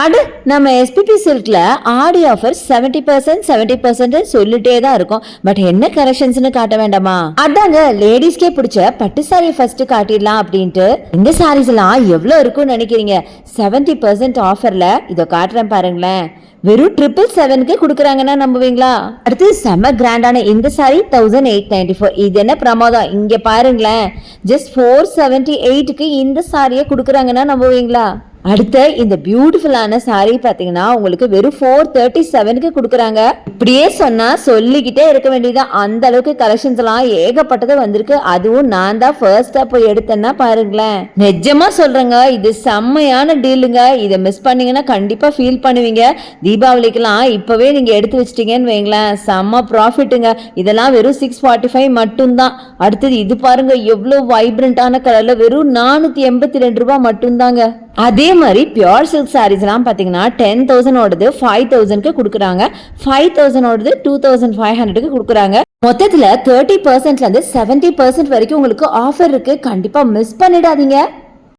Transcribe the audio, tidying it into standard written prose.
அடு நம்ம எஸ்பிபி சில்க்ல ஆடி ஆஃபர் 70% சொல்லிட்டே தான் இருக்கும். பட் என்ன கலெக்ஷன்ஸ்னு காட்ட வேண்டாமா? அதாங்க லேடிஸ்க்கே பிடிச்ச பட்டு சாரி ஃபர்ஸ்ட் காட்டிடலாம் அப்படின்ட்டு. இந்த சாரீஸ் எல்லாம் எவ்வளவு இருக்கும்னு நினைக்கிறீங்க? 70% ஆஃபர்ல இதை காட்டுறேன் பாருங்களேன். வெறும் 777க்கு கொடுக்குறாங்கன்னா நம்புவீங்களா? அடுத்து செம கிராண்டான இந்த சாரி 1894. இது என்ன பிரமாதம், இங்க பாருங்களேன். ஜஸ்ட் 478க்கு இந்த சாரியை கொடுக்குறாங்கன்னா நம்புவீங்களா? அடுத்த இந்த பியூட்டிஃபுல்லான சாரி பாத்தீங்கன்னா உங்களுக்கு வெறும் 437க்கு கொடுக்குறாங்க. இப்படியே சொன்னா சொல்லிக்கிட்டே இருக்க வேண்டியதான், அந்த அளவுக்கு கலெக்ஷன்ஸ் எல்லாம் ஏகப்பட்டது வந்திருக்கு. அதுவும் நான் தான் ஃபர்ஸ்டா போய் எடுத்தேன்னா பாருங்களேன். நிஜமா சொல்றேங்க, இது செம்மையான டீலுங்க. இதை மிஸ் பண்ணீங்கன்னா கண்டிப்பா ஃபீல் பண்ணுவீங்க. தீபாவளிக்கெல்லாம் இப்பவே நீங்க எடுத்து வச்சிட்டீங்கன்னு வைங்களேன், செம்ம ப்ராஃபிட்டுங்க. இதெல்லாம் வெறும் 645 மட்டும்தான். அடுத்தது இது பாருங்க, எவ்வளவு வைப்ரண்டான கலர்ல வெறும் 482 ரூபாய் மட்டும்தாங்க. அதே மாதிரி பியூர் சில்க் சாரீஸ் எல்லாம் பாத்தீங்கன்னா 10,000 ஓடுது 5,000க்கு கொடுக்குறாங்க, 5,000 ஓடுது 2,500க்கு கொடுக்குறாங்க. மொத்தத்துல 30%ல இருந்து 70% வரைக்கும் உங்களுக்கு ஆஃபர் இருக்கு. கண்டிப்பா மிஸ் பண்ணிடாதீங்க.